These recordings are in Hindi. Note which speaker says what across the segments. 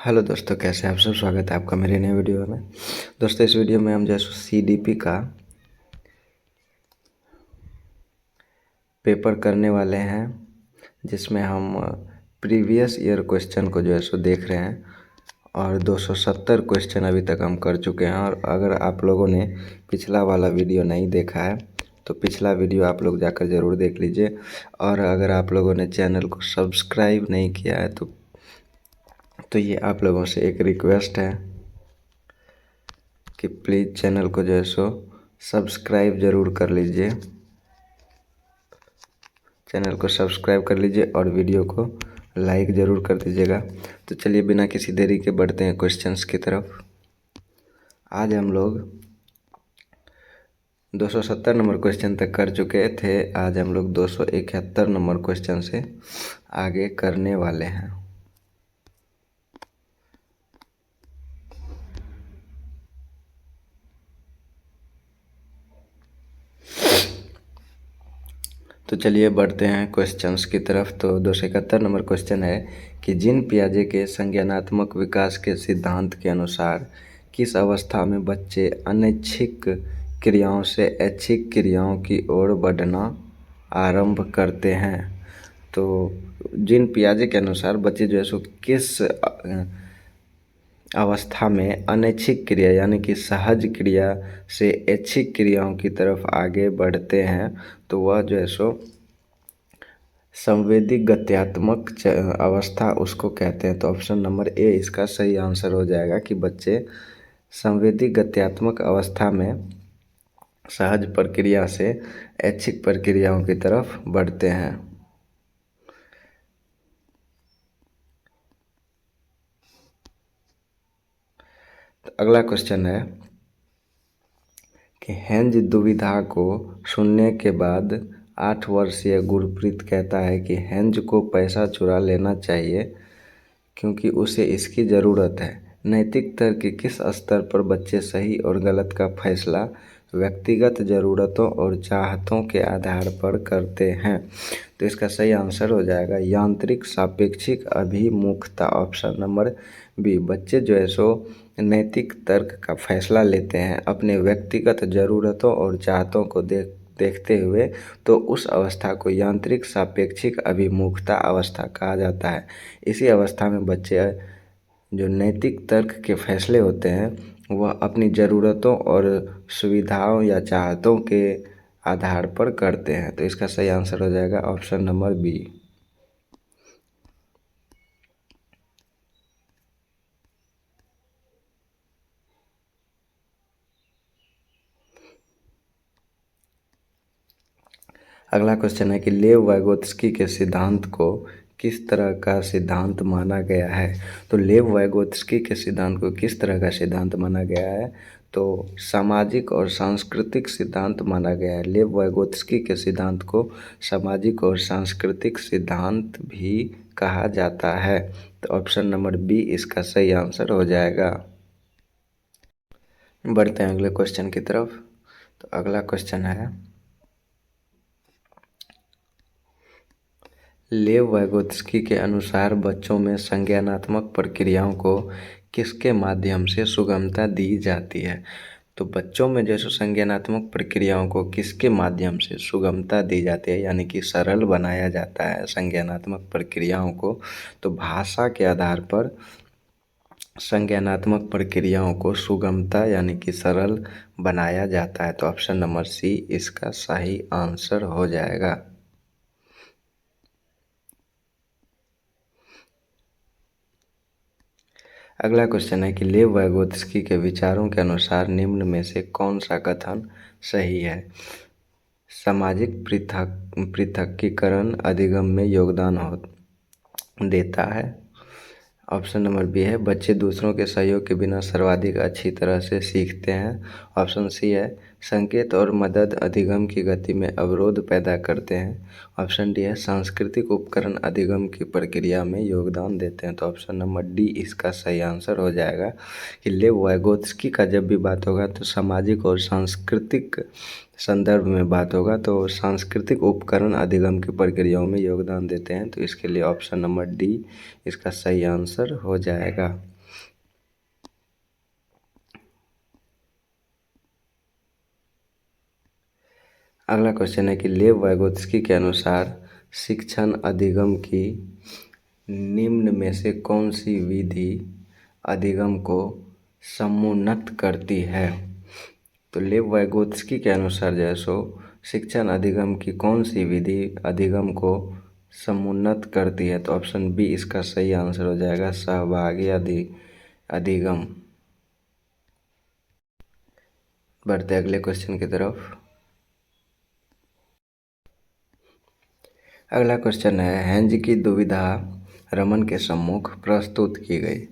Speaker 1: हेलो दोस्तों, कैसे हैं आप सब। स्वागत है आपका मेरे नए वीडियो में। दोस्तों, इस वीडियो में हम जैसे सीडीपी का पेपर करने वाले हैं, जिसमें हम प्रीवियस ईयर क्वेश्चन को जो है सो देख रहे हैं और 270 क्वेश्चन अभी तक हम कर चुके हैं। और अगर आप लोगों ने पिछला वाला वीडियो नहीं देखा है तो पिछला वीडियो आप लोग जाकर ज़रूर देख लीजिए। और अगर आप लोगों ने चैनल को सब्सक्राइब नहीं किया है तो ये आप लोगों से एक रिक्वेस्ट है कि प्लीज़ चैनल को जो है सो सब्सक्राइब ज़रूर कर लीजिए। चैनल को सब्सक्राइब कर लीजिए और वीडियो को लाइक ज़रूर कर दीजिएगा। तो चलिए बिना किसी देरी के बढ़ते हैं क्वेश्चंस की तरफ। आज हम लोग 270 नंबर क्वेश्चन तक कर चुके थे। आज हम लोग 271 नंबर क्वेश्चन से आगे करने वाले हैं। तो चलिए बढ़ते हैं क्वेश्चंस की तरफ। तो 271 नंबर क्वेश्चन है कि जीन पियाजे के संज्ञानात्मक विकास के सिद्धांत के अनुसार किस अवस्था में बच्चे अनैच्छिक क्रियाओं से ऐच्छिक क्रियाओं की ओर बढ़ना आरंभ करते हैं। तो जीन पियाजे के अनुसार बच्चे जो है सो किस अवस्था में अनैच्छिक क्रिया यानी कि सहज क्रिया से ऐच्छिक क्रियाओं की तरफ आगे बढ़ते हैं, तो वह जो है सो संवेदी गत्यात्मक अवस्था उसको कहते हैं। तो ऑप्शन नंबर ए इसका सही आंसर हो जाएगा कि बच्चे संवेदी गत्यात्मक अवस्था में सहज प्रक्रिया से ऐच्छिक प्रक्रियाओं की तरफ बढ़ते हैं। तो अगला क्वेश्चन है कि हेंज दुविधा को सुनने के बाद 8 वर्षीय गुरप्रीत कहता है कि हेंज को पैसा चुरा लेना चाहिए क्योंकि उसे इसकी ज़रूरत है। नैतिक तर्क के किस स्तर पर बच्चे सही और गलत का फैसला व्यक्तिगत ज़रूरतों और चाहतों के आधार पर करते हैं? तो इसका सही आंसर हो जाएगा यांत्रिक सापेक्षिक अभिमुखता, ऑप्शन नंबर बी। बच्चे जो है सो नैतिक तर्क का फैसला लेते हैं अपने व्यक्तिगत ज़रूरतों और चाहतों को देखते हुए, तो उस अवस्था को यांत्रिक सापेक्षिक अभिमुखता अवस्था कहा जाता है। इसी अवस्था में बच्चे जो नैतिक तर्क के फैसले होते हैं वह अपनी ज़रूरतों और सुविधाओं या चाहतों के आधार पर करते हैं। तो इसका सही आंसर हो जाएगा ऑप्शन नंबर बी। अगला क्वेश्चन है कि लेव वाइगोत्स्की के सिद्धांत को किस तरह का सिद्धांत माना गया है? तो लेव वाइगोत्स्की के सिद्धांत को किस तरह का सिद्धांत माना गया है? तो सामाजिक और सांस्कृतिक सिद्धांत माना गया है। लेव वाइगोत्स्की के सिद्धांत को सामाजिक और सांस्कृतिक सिद्धांत भी कहा जाता है। तो ऑप्शन नंबर बी इसका सही आंसर हो जाएगा। बढ़ते हैं अगले क्वेश्चन की तरफ। तो अगला क्वेश्चन है लेव वाइगोत्स्की के अनुसार बच्चों में संज्ञानात्मक प्रक्रियाओं को किसके माध्यम से सुगमता दी जाती है? तो बच्चों में जैसे संज्ञानात्मक प्रक्रियाओं को किसके माध्यम से सुगमता दी जाती है यानी कि सरल बनाया जाता है संज्ञानात्मक प्रक्रियाओं को? तो भाषा के आधार पर संज्ञानात्मक प्रक्रियाओं को सुगमता यानी कि सरल बनाया जाता है। तो ऑप्शन नंबर सी इसका सही आंसर हो जाएगा। अगला क्वेश्चन है कि लेव वाइगोत्स्की के विचारों के अनुसार निम्न में से कौन सा कथन सही है? सामाजिक पृथक्कीकरण अधिगम में योगदान देता है। ऑप्शन नंबर बी है बच्चे दूसरों के सहयोग के बिना सर्वाधिक अच्छी तरह से सीखते हैं। ऑप्शन सी है संकेत और मदद अधिगम की गति में अवरोध पैदा करते हैं। ऑप्शन डी है सांस्कृतिक उपकरण अधिगम की प्रक्रिया में योगदान देते हैं। तो ऑप्शन नंबर डी इसका सही आंसर हो जाएगा कि लेव वाइगोत्स्की का जब भी बात होगा तो सामाजिक और सांस्कृतिक संदर्भ में बात होगा, तो सांस्कृतिक उपकरण अधिगम की प्रक्रियाओं में योगदान देते हैं। तो इसके लिए ऑप्शन नंबर डी इसका सही आंसर हो जाएगा। अगला क्वेश्चन है कि लेव वाइगोत्स्की के अनुसार शिक्षण अधिगम की निम्न में से कौन सी विधि अधिगम को समुन्नत करती है। तो लेव वाइगोत्स्की के अनुसार जो है सो शिक्षण अधिगम की कौन सी विधि अधिगम को समुन्नत करती है। तो ऑप्शन बी इसका सही आंसर हो जाएगा, सहभागी अधिगम। बढ़ते अगले क्वेश्चन की तरफ। अगला क्वेश्चन है, हेंज की दुविधा रमन के सम्मुख प्रस्तुत की गई।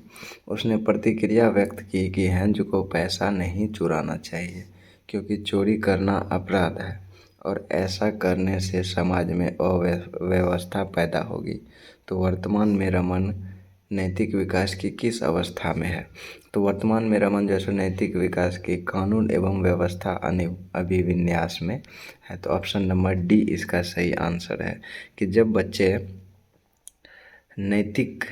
Speaker 1: उसने प्रतिक्रिया व्यक्त की कि हेंज को पैसा नहीं चुराना चाहिए क्योंकि चोरी करना अपराध है और ऐसा करने से समाज में अव्यवस्था पैदा होगी। तो वर्तमान में रमन नैतिक विकास की किस अवस्था में है। तो वर्तमान में रमन जैसे नैतिक विकास की कानून एवं व्यवस्था अभिविन्यास में है। तो ऑप्शन नंबर डी इसका सही आंसर है कि जब बच्चे नैतिक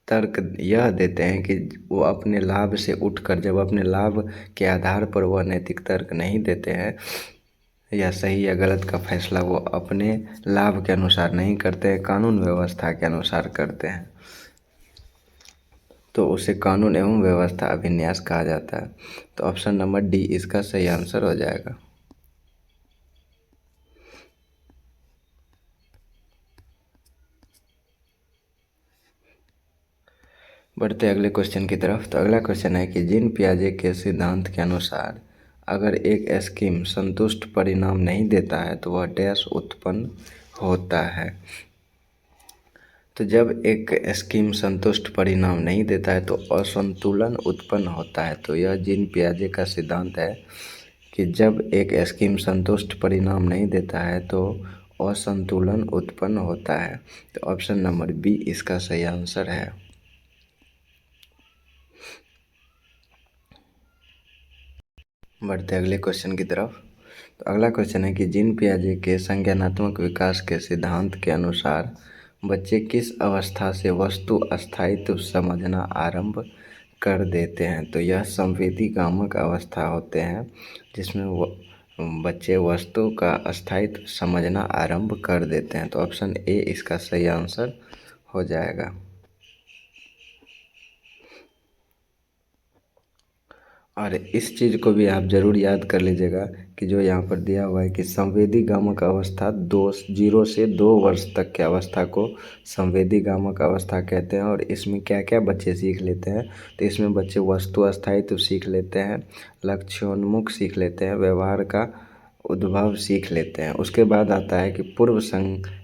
Speaker 1: तर्क यह देते हैं कि वो अपने लाभ से उठकर, जब अपने लाभ के आधार पर वह नैतिक तर्क नहीं देते हैं या सही या गलत का फैसला वो अपने लाभ के अनुसार नहीं करते हैं, कानून व्यवस्था के अनुसार करते हैं, तो उसे कानून एवं व्यवस्था अभिन्यास कहा जाता है। तो ऑप्शन नंबर डी इसका सही आंसर हो जाएगा। बढ़ते अगले क्वेश्चन की तरफ। तो अगला क्वेश्चन है कि जीन पियाजे के सिद्धांत के अनुसार अगर एक स्कीम संतुष्ट परिणाम नहीं देता है तो वह डैश उत्पन्न होता है। तो जब एक स्कीम संतुष्ट परिणाम नहीं देता है तो असंतुलन उत्पन्न होता है। तो यह जीन पियाजे का सिद्धांत है कि जब एक स्कीम संतुष्ट परिणाम नहीं देता है तो असंतुलन उत्पन्न होता है। तो ऑप्शन नंबर बी इसका सही आंसर है। बढ़ते अगले क्वेश्चन की तरफ। तो अगला क्वेश्चन है कि जीन पियाजे के संज्ञानात्मक विकास के सिद्धांत के अनुसार बच्चे किस अवस्था से वस्तु स्थायित्व समझना आरंभ कर देते हैं। तो यह संवेदीगामक अवस्था होते हैं जिसमें बच्चे वस्तु का स्थायित्व समझना आरंभ कर देते हैं। तो ऑप्शन ए इसका सही आंसर हो जाएगा। और इस चीज़ को भी आप ज़रूर याद कर लीजिएगा कि जो यहाँ पर दिया हुआ है कि संवेदीगामक अवस्था 0 से 2 वर्ष तक की अवस्था को संवेदीगामक अवस्था कहते हैं। और इसमें क्या क्या बच्चे सीख लेते हैं। तो इसमें बच्चे वस्तु स्थायित्व सीख लेते हैं, लक्ष्योन्मुख सीख लेते हैं, व्यवहार का उद्भव सीख लेते हैं। उसके बाद आता है कि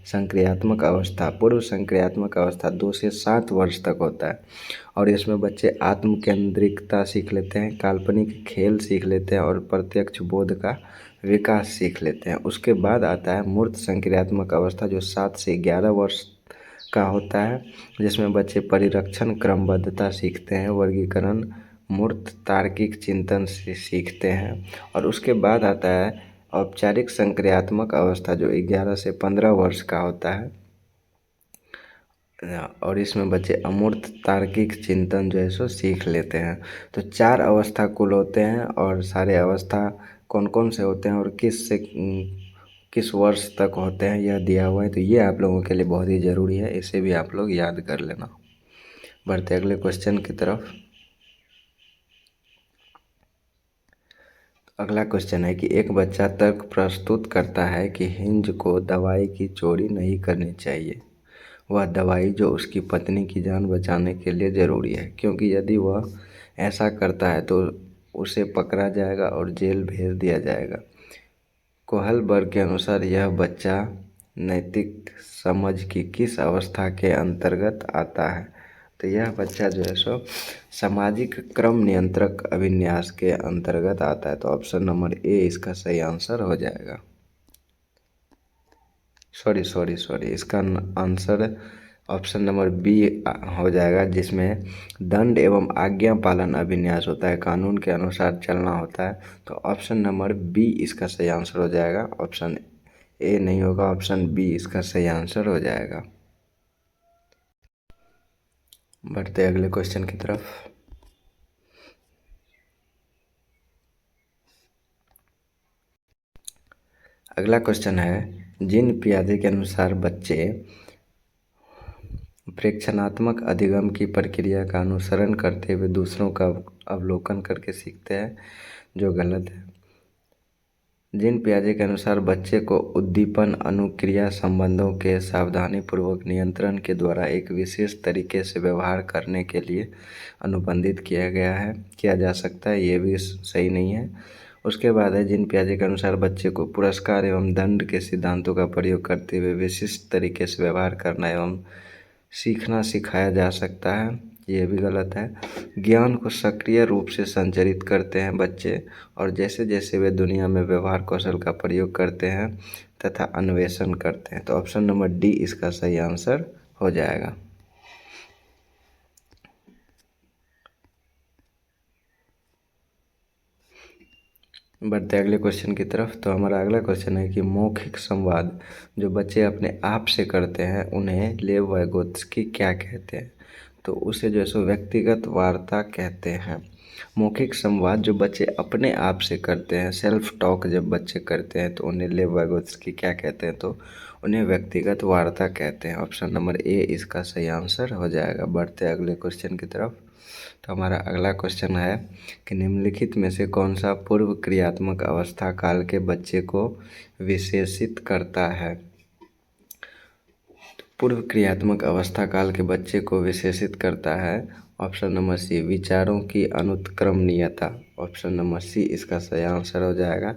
Speaker 1: संक्रियात्मक अवस्था। पूर्व संक्रियात्मक अवस्था 2 से 7 वर्ष तक होता है और इसमें बच्चे आत्म केंद्रिकता सीख लेते हैं, काल्पनिक खेल सीख लेते हैं और प्रत्यक्ष बोध का विकास सीख लेते हैं। उसके बाद आता है मूर्त संक्रियात्मक अवस्था जो 7 से 11 वर्ष का होता है, जिसमें बच्चे परिरक्षण क्रमबद्धता सीखते हैं, वर्गीकरण, मूर्त तार्किक चिंतन से सीखते हैं। और उसके बाद आता है औपचारिक संक्रियात्मक अवस्था जो 11 से 15 वर्ष का होता है और इसमें बच्चे अमूर्त तार्किक चिंतन जो है सो सीख लेते हैं। तो 4 अवस्था कुल होते हैं और सारे अवस्था कौन कौन से होते हैं और किस वर्ष तक होते हैं यह दिया हुआ है। तो ये आप लोगों के लिए बहुत ही ज़रूरी है, इसे भी आप लोग याद कर लेना। बढ़ते अगले क्वेश्चन की तरफ। अगला क्वेश्चन है कि एक बच्चा तर्क प्रस्तुत करता है कि हिंज को दवाई की चोरी नहीं करनी चाहिए। वह दवाई जो उसकी पत्नी की जान बचाने के लिए ज़रूरी है, क्योंकि यदि वह ऐसा करता है तो उसे पकड़ा जाएगा और जेल भेज दिया जाएगा। कोहलबर्ग के अनुसार यह बच्चा नैतिक समझ की किस अवस्था के अंतर्गत आता है। तो यह बच्चा जो है सो सामाजिक क्रम नियंत्रक अभिन्यास के अंतर्गत आता है। तो ऑप्शन नंबर ए इसका सही आंसर हो जाएगा। सॉरी इसका आंसर ऑप्शन नंबर बी हो जाएगा, जिसमें दंड एवं आज्ञा पालन अभिन्यास होता है, कानून के अनुसार चलना होता है। तो ऑप्शन नंबर बी इसका सही आंसर हो जाएगा। ऑप्शन ए नहीं होगा, ऑप्शन बी इसका सही आंसर हो जाएगा। बढ़ते अगले क्वेश्चन की तरफ। अगला क्वेश्चन है, जीन पियाजे के अनुसार बच्चे प्रेक्षणात्मक अधिगम की प्रक्रिया का अनुसरण करते हुए दूसरों का अवलोकन करके सीखते हैं, जो गलत है। जीन पियाजे के अनुसार बच्चे को उद्दीपन अनुक्रिया संबंधों के सावधानीपूर्वक नियंत्रण के द्वारा एक विशेष तरीके से व्यवहार करने के लिए अनुबंधित किया जा सकता है, ये भी सही नहीं है। उसके बाद है, जीन पियाजे के अनुसार बच्चे को पुरस्कार एवं दंड के सिद्धांतों का प्रयोग करते हुए विशिष्ट तरीके से व्यवहार करना एवं सीखना सिखाया जा सकता है, ये भी गलत है। ज्ञान को सक्रिय रूप से संचरित करते हैं बच्चे, और जैसे जैसे वे दुनिया में व्यवहार कौशल का प्रयोग करते हैं तथा अन्वेषण करते हैं। तो ऑप्शन नंबर डी इसका सही आंसर हो जाएगा। बढ़ते अगले क्वेश्चन की तरफ। तो हमारा अगला क्वेश्चन है कि मौखिक संवाद जो बच्चे अपने आप से करते हैं उन्हें लेव वाइगोत्स्की क्या कहते हैं? तो उसे जो है सो व्यक्तिगत वार्ता कहते हैं। मौखिक संवाद जो बच्चे अपने आप से करते हैं, सेल्फ टॉक जब बच्चे करते हैं तो उन्हें लेव वाइगोत्स्की क्या कहते हैं? तो उन्हें व्यक्तिगत वार्ता कहते हैं। ऑप्शन नंबर ए इसका सही आंसर हो जाएगा। बढ़ते अगले क्वेश्चन की तरफ। तो हमारा अगला क्वेश्चन है कि निम्नलिखित में से कौन सा पूर्व क्रियात्मक अवस्था काल के बच्चे को विशेषित करता है? पूर्व क्रियात्मक अवस्था काल के बच्चे को विशेषित करता है ऑप्शन नंबर सी, विचारों की अनुत्क्रमणीयता। ऑप्शन नंबर सी इसका सही आंसर हो जाएगा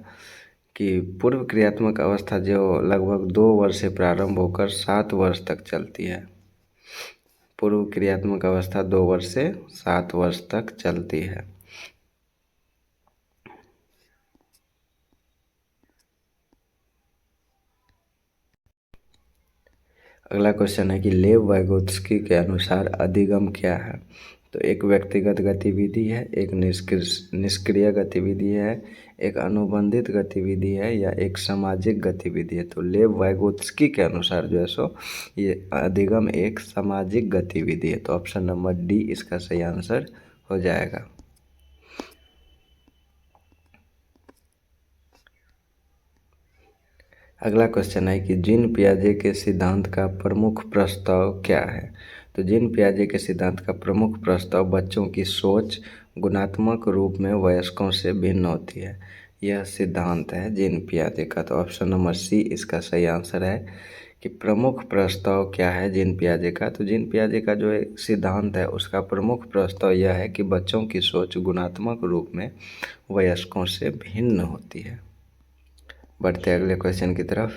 Speaker 1: कि पूर्व क्रियात्मक अवस्था जो लगभग 2 वर्ष से प्रारंभ होकर 7 वर्ष तक चलती है। पूर्व क्रियात्मक अवस्था 2 वर्ष से 7 वर्ष तक चलती है। अगला क्वेश्चन है कि लेव वाइगोत्स्की के अनुसार अधिगम क्या है? तो एक व्यक्तिगत गतिविधि है, एक निष्क्रिय गतिविधि है, एक अनुबंधित गतिविधि है, या एक सामाजिक गतिविधि है। तो लेव वाइगोत्स्की के अनुसार जो है सो ये अधिगम एक सामाजिक गतिविधि है। तो ऑप्शन नंबर डी इसका सही आंसर हो जाएगा। अगला क्वेश्चन है कि जीन पियाजे के सिद्धांत का प्रमुख प्रस्ताव क्या है? तो जीन पियाजे के सिद्धांत का प्रमुख प्रस्ताव बच्चों की सोच गुणात्मक रूप में वयस्कों से भिन्न होती है, यह सिद्धांत है जीन पियाजे का। तो ऑप्शन नंबर सी इसका सही आंसर है कि प्रमुख प्रस्ताव क्या है जीन पियाजे का? तो जीन पियाजे का जो सिद्धांत है उसका प्रमुख प्रस्ताव यह है कि बच्चों की सोच गुणात्मक रूप में वयस्कों से भिन्न होती है। बढ़ते अगले क्वेश्चन की तरफ।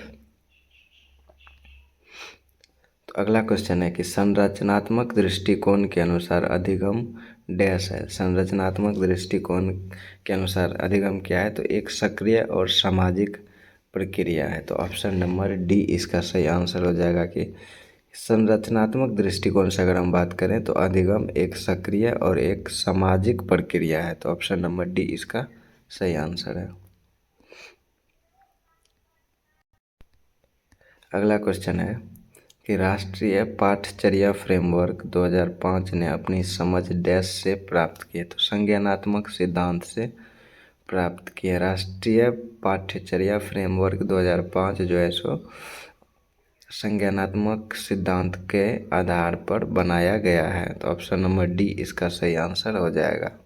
Speaker 1: तो अगला क्वेश्चन है कि संरचनात्मक दृष्टिकोण के अनुसार अधिगम डैश है। संरचनात्मक दृष्टिकोण के अनुसार अधिगम क्या है? तो एक सक्रिय और सामाजिक प्रक्रिया है। तो ऑप्शन नंबर डी इसका सही आंसर हो जाएगा कि संरचनात्मक दृष्टिकोण से अगर हम बात करें तो अधिगम एक सक्रिय और एक सामाजिक प्रक्रिया है। तो ऑप्शन नंबर डी इसका सही आंसर है। अगला क्वेश्चन है कि राष्ट्रीय पाठचर्या फ्रेमवर्क 2005 ने अपनी समझ डैश से प्राप्त की है? तो संज्ञानात्मक सिद्धांत से प्राप्त की है। राष्ट्रीय पाठ्यचर्या फ्रेमवर्क 2005 जो है सो संज्ञानात्मक सिद्धांत के आधार पर बनाया गया है। तो ऑप्शन नंबर डी इसका सही आंसर हो जाएगा।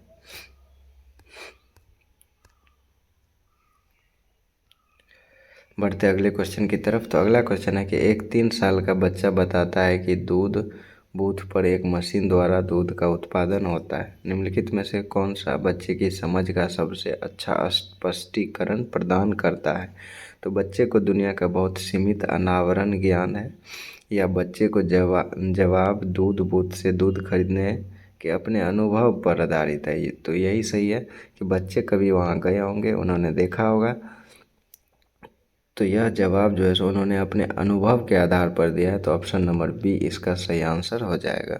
Speaker 1: बढ़ते अगले क्वेश्चन की तरफ। तो अगला क्वेश्चन है कि एक 3 साल का बच्चा बताता है कि दूध बूथ पर एक मशीन द्वारा दूध का उत्पादन होता है। निम्नलिखित में से कौन सा बच्चे की समझ का सबसे अच्छा स्पष्टीकरण प्रदान करता है? तो बच्चे को दुनिया का बहुत सीमित अनावरण ज्ञान है, या बच्चे को जवाब दूध बूथ से दूध खरीदने के अपने अनुभव पर आधारित है? तो यही सही है कि बच्चे कभी वहाँ गए होंगे, उन्होंने देखा होगा, तो यह जवाब जो है सो उन्होंने अपने अनुभव के आधार पर दिया है। तो ऑप्शन नंबर बी इसका सही आंसर हो जाएगा।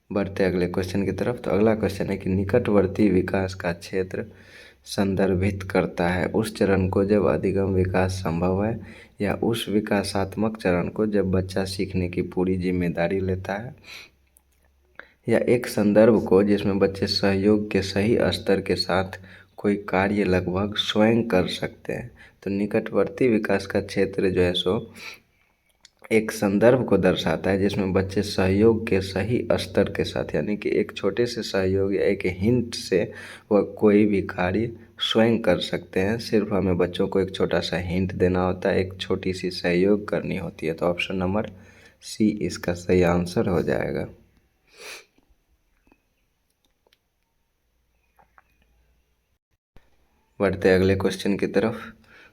Speaker 1: बढ़ते अगले क्वेश्चन की तरफ। तो अगला क्वेश्चन है कि निकटवर्ती विकास का क्षेत्र संदर्भित करता है उस चरण को जब अधिगम विकास संभव है, या उस विकासात्मक चरण को जब बच्चा सीखने की पूरी जिम्मेदारी लेता है, या एक संदर्भ को जिसमें बच्चे सहयोग के सही स्तर के साथ कोई कार्य लगभग स्वयं कर सकते हैं। तो निकटवर्ती विकास का क्षेत्र जो है सो एक संदर्भ को दर्शाता है जिसमें बच्चे सहयोग के सही स्तर के साथ, यानी कि एक छोटे से सहयोग या एक हिंट से वह कोई भी कार्य स्वयं कर सकते हैं। सिर्फ हमें बच्चों को एक छोटा सा हिंट देना होता है, एक छोटी सी सहयोग करनी होती है। तो ऑप्शन नंबर सी इसका सही आंसर हो जाएगा। बढ़ते अगले क्वेश्चन की तरफ।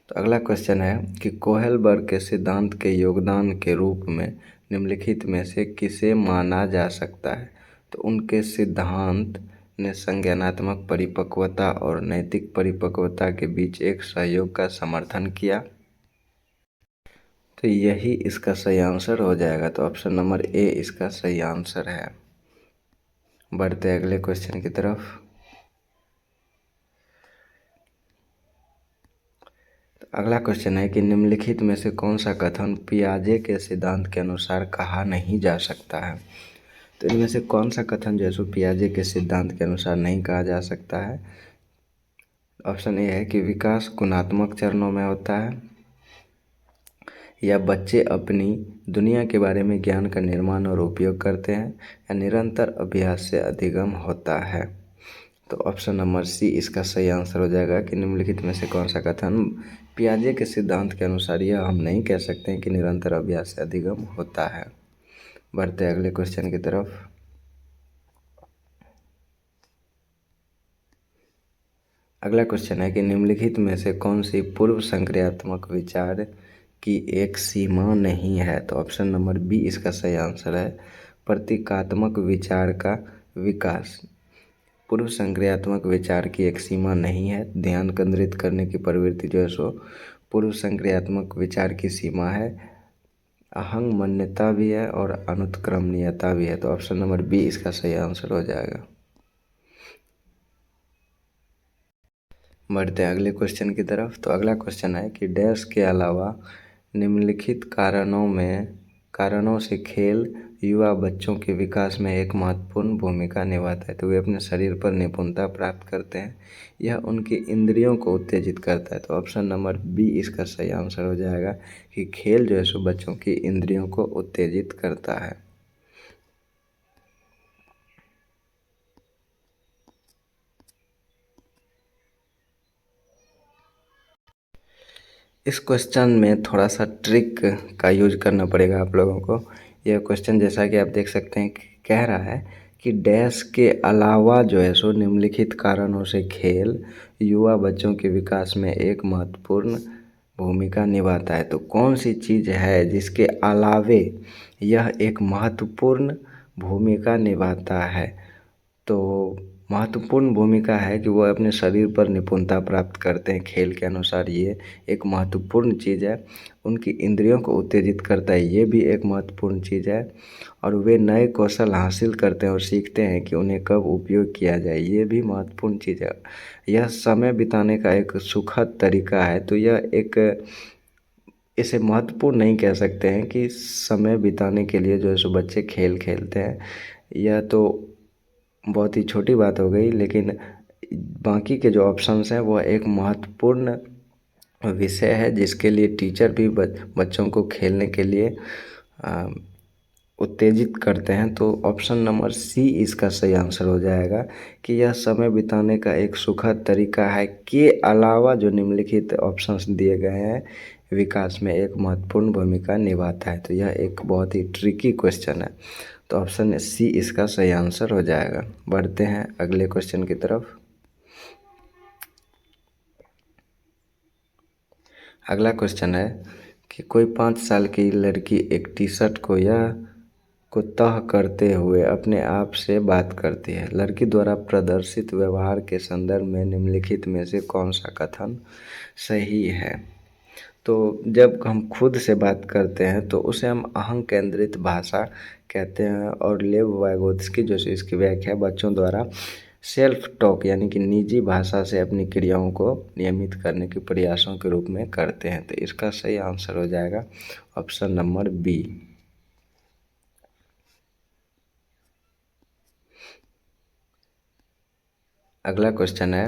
Speaker 1: तो अगला क्वेश्चन है कि कोहलबर्ग के सिद्धांत के योगदान के रूप में निम्नलिखित में से किसे माना जा सकता है। तो उनके सिद्धांत ने संज्ञानात्मक परिपक्वता और नैतिक परिपक्वता के बीच एक सहयोग का समर्थन किया। तो यही इसका सही आंसर हो जाएगा। तो ऑप्शन नंबर ए इसका सही आंसर है। बढ़ते अगले क्वेश्चन की तरफ। अगला क्वेश्चन है कि निम्नलिखित में से कौन सा कथन पियाजे के सिद्धांत के अनुसार कहा नहीं जा सकता है। तो इनमें से कौन सा कथन जो है सो पियाजे के सिद्धांत के अनुसार नहीं कहा जा सकता है। ऑप्शन ए है कि विकास गुणात्मक चरणों में होता है, या बच्चे अपनी दुनिया के बारे में ज्ञान का निर्माण और उपयोग करते हैं, या निरंतर अभ्यास से अधिगम होता है। तो ऑप्शन नंबर सी इसका सही आंसर हो जाएगा कि निम्नलिखित में से कौन सा कथन पियाजे के सिद्धांत के अनुसार यह हम नहीं कह सकते हैं कि निरंतर अभ्यास से अधिगम होता है। बढ़ते अगले क्वेश्चन की तरफ। अगला क्वेश्चन है कि निम्नलिखित में से कौन सी पूर्व संक्रियात्मक विचार की एक सीमा नहीं है। तो ऑप्शन नंबर बी इसका सही आंसर है, प्रतीकात्मक विचार का विकास। पूर्व संक्रियात्मक विचार की एक सीमा नहीं है। ध्यान केंद्रित करने की प्रवृत्ति जो है सो पूर्व संक्रियात्मक विचार की सीमा है। अहंगम्यता भी है और अनुत्क्रमणीयता भी है। तो ऑप्शन नंबर बी इसका सही आंसर हो जाएगा। बढ़ते हैं अगले क्वेश्चन की तरफ। तो अगला क्वेश्चन है कि डैश के अलावा निम्नलिखित कारणों से खेल युवा बच्चों के विकास में एक महत्वपूर्ण भूमिका निभाता है। तो वे अपने शरीर पर निपुणता प्राप्त करते हैं, यह उनकी इंद्रियों को उत्तेजित करता है। तो ऑप्शन नंबर बी इसका सही आंसर हो जाएगा कि खेल जो है सो बच्चों की इंद्रियों को उत्तेजित करता है। इस क्वेश्चन में थोड़ा सा ट्रिक का यूज करना पड़ेगा आप लोगों को। यह क्वेश्चन जैसा कि आप देख सकते हैं कि कह रहा है कि डैश के अलावा जो है सो निम्नलिखित कारणों से खेल युवा बच्चों के विकास में एक महत्वपूर्ण भूमिका निभाता है। तो कौन सी चीज़ है जिसके अलावे यह एक महत्वपूर्ण भूमिका निभाता है। तो महत्वपूर्ण भूमिका है कि वो अपने शरीर पर निपुणता प्राप्त करते हैं। खेल के अनुसार ये एक महत्वपूर्ण चीज़ है। उनकी इंद्रियों को उत्तेजित करता है, ये भी एक महत्वपूर्ण चीज़ है। और वे नए कौशल हासिल करते हैं और सीखते हैं कि उन्हें कब उपयोग किया जाए, ये भी महत्वपूर्ण चीज़ है। यह समय बिताने का एक सुखद तरीका है। तो यह एक इसे महत्वपूर्ण नहीं कह सकते हैं कि समय बिताने के लिए जो है सो बच्चे खेल खेलते हैं। यह तो बहुत ही छोटी बात हो गई, लेकिन बाकी के जो ऑप्शंस हैं वह एक महत्वपूर्ण विषय है जिसके लिए टीचर भी बच्चों को खेलने के लिए उत्तेजित करते हैं। तो ऑप्शन नंबर सी इसका सही आंसर हो जाएगा कि यह समय बिताने का एक सुखद तरीका है के अलावा जो निम्नलिखित ऑप्शंस दिए गए हैं विकास में एक महत्वपूर्ण भूमिका निभाता है। तो यह एक बहुत ही ट्रिकी क्वेश्चन है। तो ऑप्शन सी इसका सही आंसर हो जाएगा। बढ़ते हैं अगले क्वेश्चन की तरफ। अगला क्वेश्चन है कि कोई 5 साल की लड़की एक टी शर्ट को तह करते हुए अपने आप से बात करती है। लड़की द्वारा प्रदर्शित व्यवहार के संदर्भ में निम्नलिखित में से कौन सा कथन सही है। तो जब हम खुद से बात करते हैं तो उसे हम अहं केंद्रित भाषा कहते हैं। और लेव वाइगोत्स्की जो इसकी व्याख्या बच्चों द्वारा सेल्फ टॉक यानी कि निजी भाषा से अपनी क्रियाओं को नियमित करने के प्रयासों के रूप में करते हैं। तो इसका सही आंसर हो जाएगा ऑप्शन नंबर बी। अगला क्वेश्चन है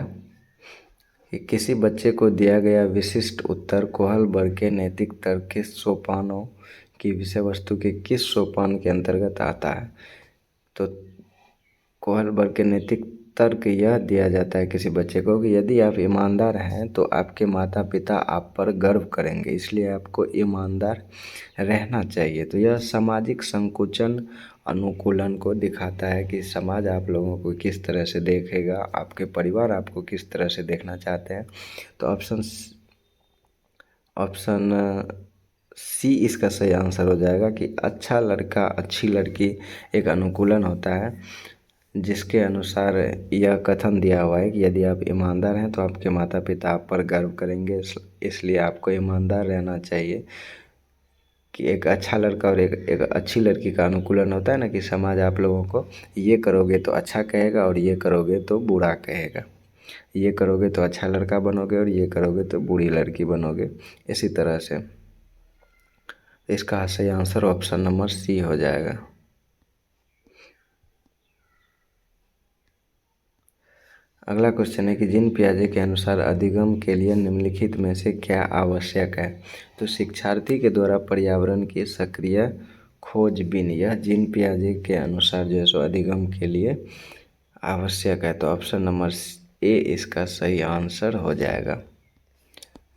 Speaker 1: कि किसी बच्चे को दिया गया विशिष्ट उत्तर कोहलबर्ग के नैतिक तर्क के सोपानों की विषय वस्तु के किस सोपान के अंतर्गत आता है। तो कोहलबर्ग के नैतिक तर्क यह दिया जाता है किसी बच्चे को कि यदि आप ईमानदार हैं तो आपके माता पिता आप पर गर्व करेंगे, इसलिए आपको ईमानदार रहना चाहिए। तो यह सामाजिक संकुचन अनुकूलन को दिखाता है कि समाज आप लोगों को किस तरह से देखेगा, आपके परिवार आपको किस तरह से देखना चाहते हैं। तो ऑप्शन सी इसका सही आंसर हो जाएगा कि अच्छा लड़का अच्छी लड़की एक अनुकूलन होता है जिसके अनुसार यह कथन दिया हुआ है कि यदि आप ईमानदार हैं तो आपके माता पिता आप पर गर्व करेंगे, इसलिए आपको ईमानदार रहना चाहिए। कि एक अच्छा लड़का और एक अच्छी लड़की का अनुकूलन होता है ना, कि समाज आप लोगों को ये करोगे तो अच्छा कहेगा और ये करोगे तो बुरा कहेगा, ये करोगे तो अच्छा लड़का बनोगे और ये करोगे तो बुरी लड़की बनोगे, इसी तरह से। इसका सही आंसर ऑप्शन नंबर सी हो जाएगा। अगला क्वेश्चन है कि जिन पियाजे के अनुसार अधिगम के लिए निम्नलिखित में से क्या आवश्यक है। तो शिक्षार्थी के द्वारा पर्यावरण की सक्रिय खोजबीन, यह जिन पियाजे के अनुसार जो है सो अधिगम के लिए आवश्यक है। तो ऑप्शन नंबर ए इसका सही आंसर हो जाएगा।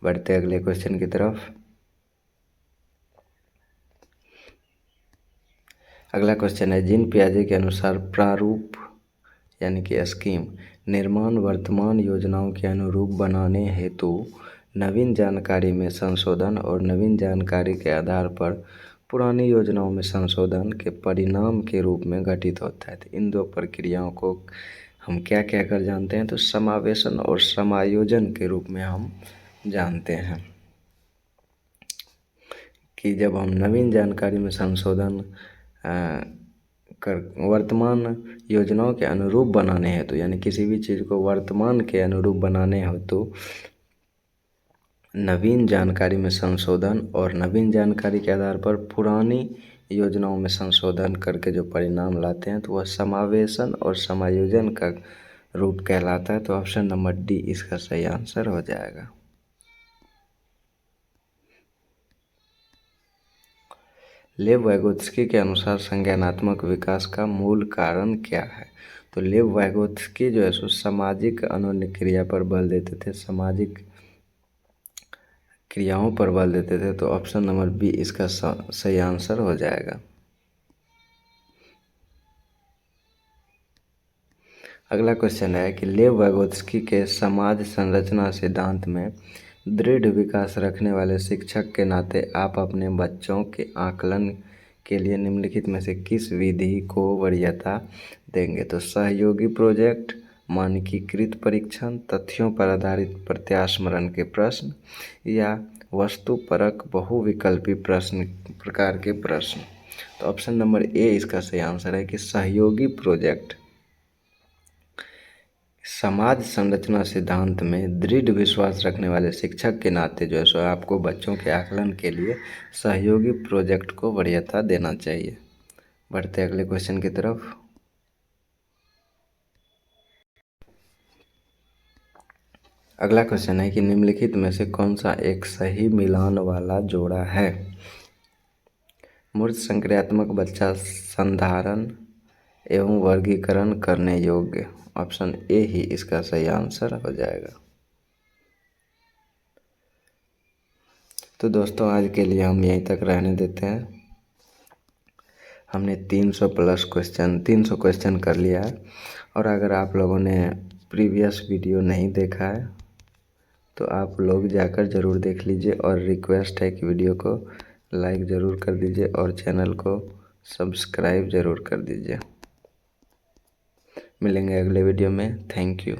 Speaker 1: बढ़ते अगले क्वेश्चन की तरफ। अगला क्वेश्चन है जिन पियाजे के अनुसार प्रारूप यानी कि स्कीम निर्माण वर्तमान योजनाओं के अनुरूप बनाने हेतु नवीन जानकारी में संशोधन और नवीन जानकारी के आधार पर पुरानी योजनाओं में संशोधन के परिणाम के रूप में घटित होता है। तो इन दो प्रक्रियाओं को हम क्या क्या कर जानते हैं। तो समावेशन और समायोजन के रूप में हम जानते हैं कि जब हम नवीन जानकारी में संशोधन कर वर्तमान योजनाओं के अनुरूप बनाने हैं, तो यानी किसी भी चीज़ को वर्तमान के अनुरूप बनाने हो तो नवीन जानकारी में संशोधन और नवीन जानकारी के आधार पर पुरानी योजनाओं में संशोधन करके जो परिणाम लाते हैं तो वह समावेशन और समायोजन का रूप कहलाता है। तो ऑप्शन नंबर डी इसका सही आंसर हो जाएगा। लेव वाइगोत्स्की के अनुसार संज्ञानात्मक विकास का मूल कारण क्या है। तो लेव वाइगोत्स्की जो है सो सामाजिक अनुक्रिया पर बल देते थे, सामाजिक क्रियाओं पर बल देते थे। तो ऑप्शन नंबर बी इसका सही आंसर हो जाएगा। अगला क्वेश्चन है कि लेव वाइगोत्स्की के समाज संरचना सिद्धांत में दृढ़ विकास रखने वाले शिक्षक के नाते आप अपने बच्चों के आकलन के लिए निम्नलिखित में से किस विधि को वरीयता देंगे। तो सहयोगी प्रोजेक्ट, मानकीकृत परीक्षण, तथ्यों पर आधारित प्रत्यास्मरण के प्रश्न या वस्तुपरक बहुविकल्पी प्रश्न प्रकार के प्रश्न। तो ऑप्शन नंबर ए इसका सही आंसर है कि सहयोगी प्रोजेक्ट। समाज संरचना सिद्धांत में दृढ़ विश्वास रखने वाले शिक्षक के नाते जो है सो आपको बच्चों के आकलन के लिए सहयोगी प्रोजेक्ट को वरीयता देना चाहिए। बढ़ते अगले क्वेश्चन की तरफ। अगला क्वेश्चन है कि निम्नलिखित में से कौन सा एक सही मिलान वाला जोड़ा है। मूर्त संक्रियात्मक बच्चा संधारण एवं वर्गीकरण करने योग्य। ऑप्शन ए ही इसका सही आंसर हो जाएगा। तो दोस्तों आज के लिए हम यहीं तक रहने देते हैं। हमने 300 क्वेश्चन कर लिया है। और अगर आप लोगों ने प्रीवियस वीडियो नहीं देखा है तो आप लोग जाकर ज़रूर देख लीजिए, और रिक्वेस्ट है कि वीडियो को लाइक ज़रूर कर दीजिए और चैनल को सब्सक्राइब ज़रूर कर दीजिए। मिलेंगे अगले वीडियो में। Thank you.